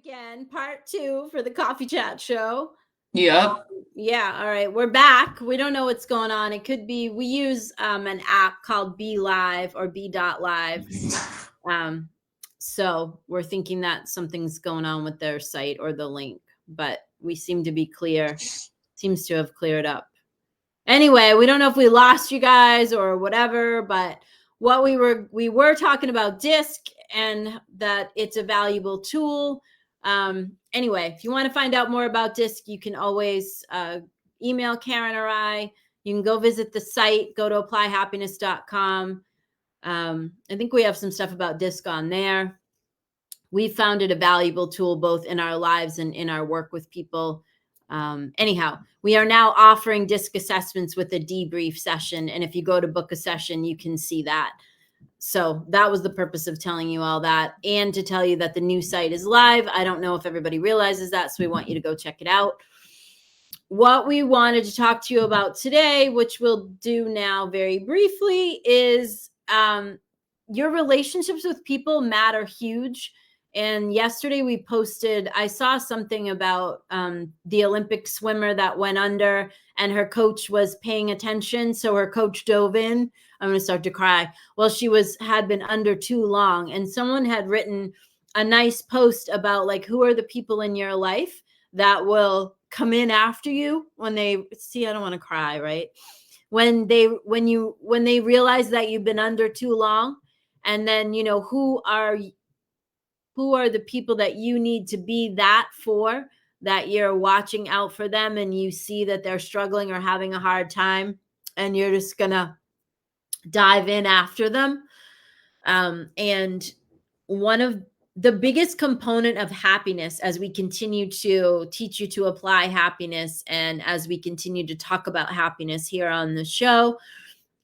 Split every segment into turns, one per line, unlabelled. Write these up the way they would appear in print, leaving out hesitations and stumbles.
again, part two for the Coffee Chat Show.
Yep.
Yeah, all right, we're back. We don't know what's going on. It could be we use an app called Be Live or Be.live. So we're thinking that something's going on with their site or the link, but we seem to be clear. Seems to have cleared up. Anyway, we don't know if we lost you guys or whatever, but what we were talking about DISC and that it's a valuable tool. Anyway, if you want to find out more about DISC, you can always email Karen or I. You can go visit the site, go to applyhappiness.com. I think we have some stuff about DISC on there. We found it a valuable tool both in our lives and in our work with people. Anyhow, we are now offering DISC assessments with a debrief session. And if you go to book a session, you can see that. So that was the purpose of telling you all that, and to tell you that the new site is live. I don't know if everybody realizes that, so we want you to go check it out. What we wanted to talk to you about today, which we'll do now very briefly, is your relationships with people matter huge. And yesterday we posted, I saw something about the Olympic swimmer that went under and her coach was paying attention. So her coach dove in. I'm going to start to cry. Well, she had been under too long. And someone had written a nice post about like, who are the people in your life that will come in after you when they see, I don't want to cry, right? When they realize that you've been under too long, and then, you know, who are the people that you need to be that for, that you're watching out for them and you see that they're struggling or having a hard time and you're just gonna dive in after them. And one of the biggest component of happiness, as we continue to teach you to apply happiness and as we continue to talk about happiness here on the show,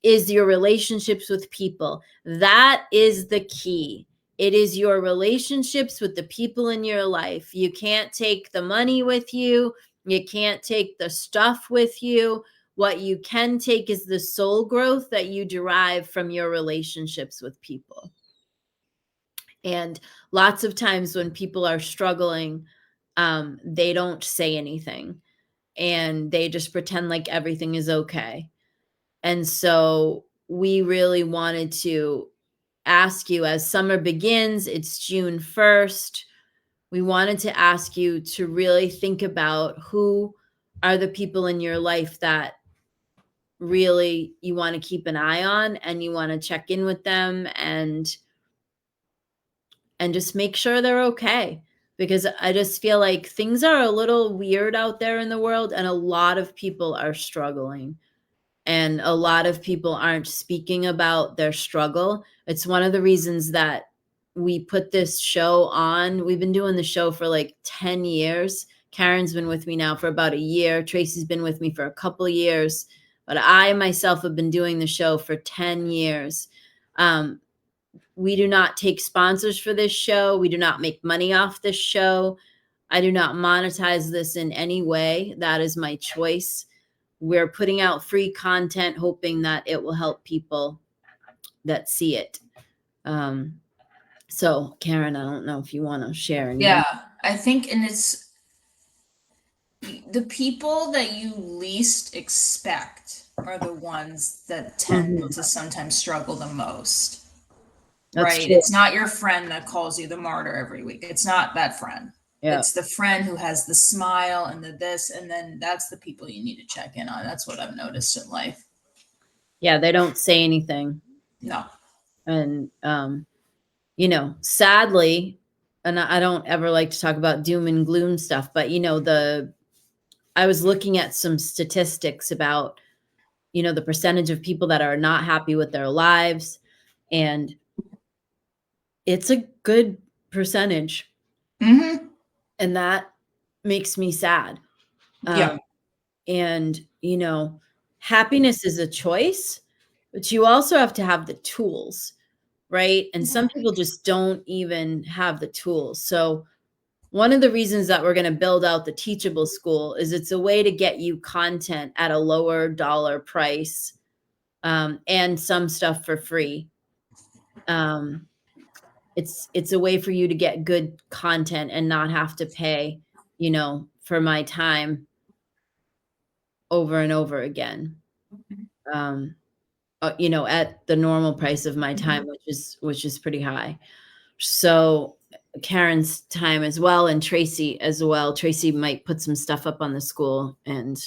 is your relationships with people. That is the key. It is your relationships with the people in your life. You can't take the money with you. You can't take the stuff with you. What you can take is the soul growth that you derive from your relationships with people. And lots of times when people are struggling, they don't say anything and they just pretend like everything is okay. And so we really wanted to ask you, as summer begins, it's June 1st. We wanted to ask you to really think about who are the people in your life that really you want to keep an eye on and you want to check in with them and just make sure they're okay. Because I just feel like things are a little weird out there in the world and a lot of people are struggling. And a lot of people aren't speaking about their struggle. It's one of the reasons that we put this show on. We've been doing the show for like 10 years. Karen's been with me now for about a year. Tracy's been with me for a couple of years. But I myself have been doing the show for 10 years. We do not take sponsors for this show. We do not make money off this show. I do not monetize this in any way. That is my choice. We're putting out free content, hoping that it will help people that see it. So Karen, I don't know if you want to share anything.
Yeah, I think, and it's the people that you least expect are the ones that tend to sometimes struggle the most. That's right? True. It's not your friend that calls you the martyr every week. It's not that friend. Yeah. It's the friend who has the smile and the this, and then that's the people you need to check in on. That's what I've noticed in life.
Yeah, they don't say anything.
No.
And, you know, sadly, and I don't ever like to talk about doom and gloom stuff, but, you know, I was looking at some statistics about, you know, the percentage of people that are not happy with their lives. And it's a good percentage.
Mm-hmm.
And that makes me sad.
Yeah.
And, you know, happiness is a choice, but you also have to have the tools, right? And some people just don't even have the tools. So one of the reasons that we're going to build out the Teachable School is it's a way to get you content at a lower dollar price, and some stuff for free. it's a way for you to get good content and not have to pay, for my time over and over again. At the normal price of my time, which is pretty high. So Karen's time as well, and Tracy as well. Tracy might put some stuff up on the school, and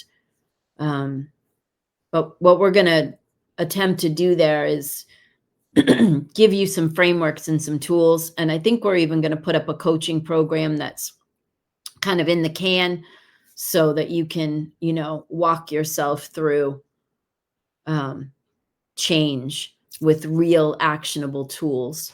but what we're gonna attempt to do there is give you some frameworks and some tools. And I think we're even going to put up a coaching program that's kind of in the can so that you can, walk yourself through change with real actionable tools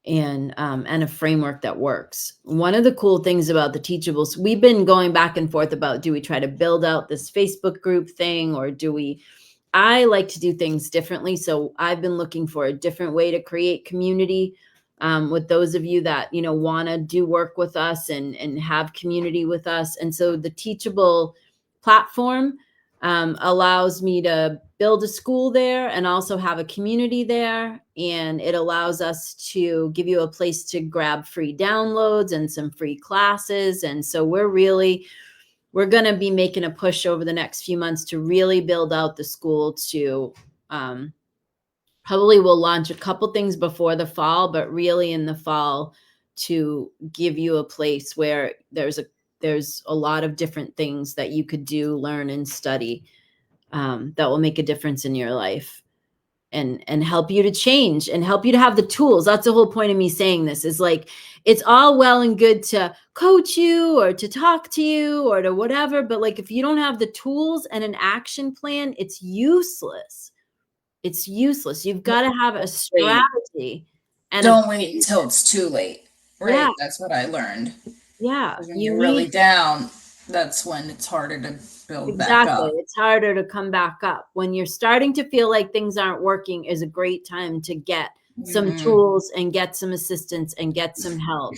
and a framework that works. One of the cool things about the Teachables, we've been going back and forth about, do we try to build out this Facebook group thing, or I like to do things differently. So I've been looking for a different way to create community with those of you that, want to do work with us and have community with us. And so the Teachable platform allows me to build a school there and also have a community there. And it allows us to give you a place to grab free downloads and some free classes. And so we're going to be making a push over the next few months to really build out the school to probably we'll launch a couple things before the fall, but really in the fall to give you a place where there's a lot of different things that you could do, learn, and study that will make a difference in your life and help you to change and help you to have the tools. That's the whole point of me saying this, is like, it's all well and good to coach you or to talk to you or to whatever, but like, if you don't have the tools and an action plan, it's useless. It's useless. You've got to have a strategy. And
don't wait until it's too late. Right.
Yeah.
That's what I learned.
Yeah.
When you're really down, that's when it's harder to build back up.
It's harder to come back up. When you're starting to feel like things aren't working is a great time to get some tools and get some assistance and get some help.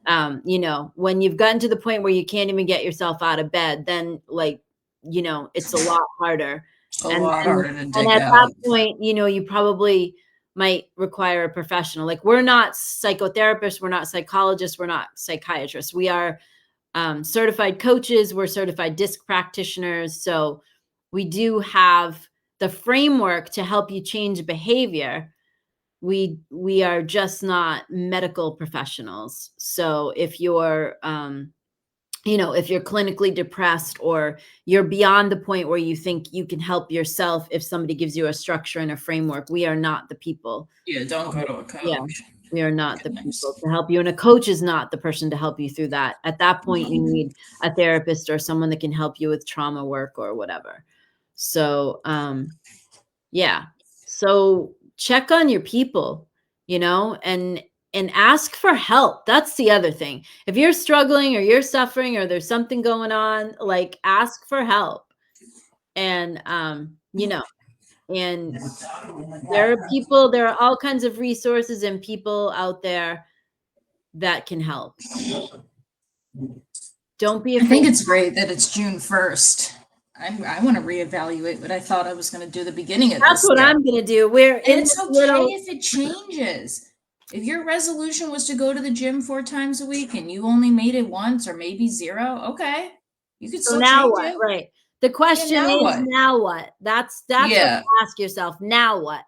When you've gotten to the point where you can't even get yourself out of bed, then it's a lot harder.
A lot harder to dig out.
And at that point, you probably might require a professional. Like, we're not psychotherapists, we're not psychologists, we're not psychiatrists. We are certified coaches, we're certified DISC practitioners. So we do have the framework to help you change behavior. We are just not medical professionals. So if you're if you're clinically depressed or you're beyond the point where you think you can help yourself, if somebody gives you a structure and a framework, we are not the people.
Yeah, don't go to a coach.
Yeah, we are not the people to help you. And a coach is not the person to help you through that. At that point, you need a therapist or someone that can help you with trauma work or whatever. So, yeah. So check on your people, and ask for help. That's the other thing. If you're struggling or you're suffering or there's something going on, like, ask for help. And, and there are all kinds of resources and people out there that can help. Don't be afraid.
I think it's great that it's June 1st. I want to reevaluate what I thought I was going to do the beginning of this.
That's what I'm going to do.
It's okay if it changes. If your resolution was to go to the gym 4 times a week and you only made it once or maybe 0, okay. You could still
now
change
what?
it.
Right. The question is, now what? That's what you ask yourself. Now what?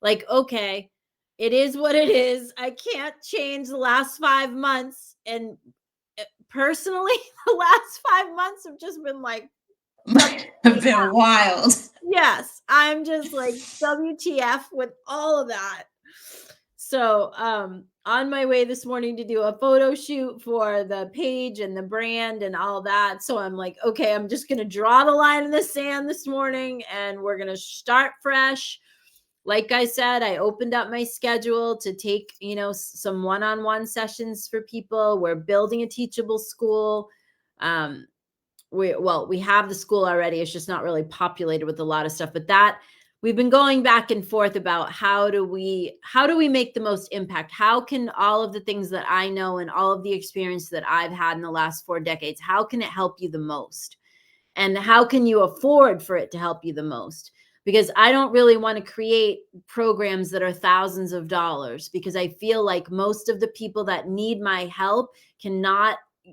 Like, okay, it is what it is. I can't change the last 5 months. And personally, the last 5 months have just been like,
have been wild.
Yes. I'm just like, WTF with all of that. So on my way this morning to do a photo shoot for the page and the brand and all that. So I'm like, okay, I'm just going to draw the line in the sand this morning and we're going to start fresh. Like I said, I opened up my schedule to take, some one-on-one sessions for people. We're building a Teachable school. We have the school already. It's just not really populated with a lot of stuff, but we've been going back and forth about how do we make the most impact? How can all of the things that I know and all of the experience that I've had in the last 4 decades, how can it help you the most? And how can you afford for it to help you the most? because I don't really want to create programs that are thousands of dollars, because I feel like most of the people that need my help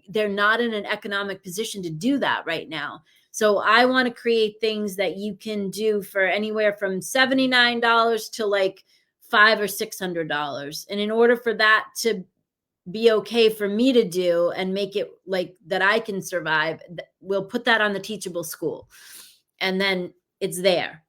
they're not in an economic position to do that right now. So I want to create things that you can do for anywhere from $79 to like $500 or $600. And in order for that to be okay for me to do and make it like that I can survive, we'll put that on the Teachable School. And then it's there.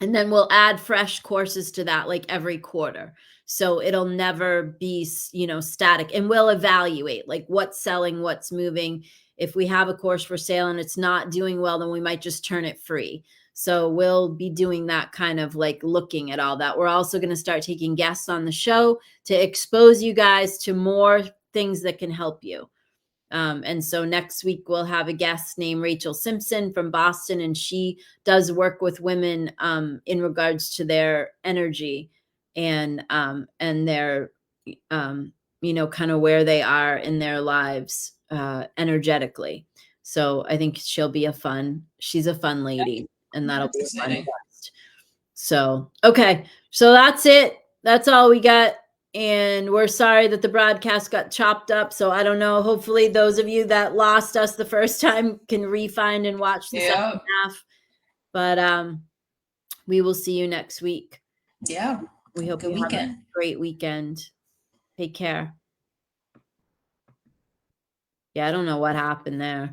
And then we'll add fresh courses to that like every quarter. So it'll never be, static, and we'll evaluate like what's selling, what's moving. If we have a course for sale and it's not doing well, then we might just turn it free. So we'll be doing that kind of like looking at all that. We're also going to start taking guests on the show to expose you guys to more things that can help you. And so next week we'll have a guest named Rachel Simpson from Boston, and she does work with women in regards to their energy and their kind of where they are in their lives energetically. So I think she's a fun lady, and that'll be a fun guest. So okay, so that's it. That's all we got. And we're sorry that the broadcast got chopped up. So I don't know. Hopefully those of you that lost us the first time can refind and watch the second half. But we will see you next week.
Yeah.
We hope you have a great weekend. Take care. Yeah, I don't know what happened there.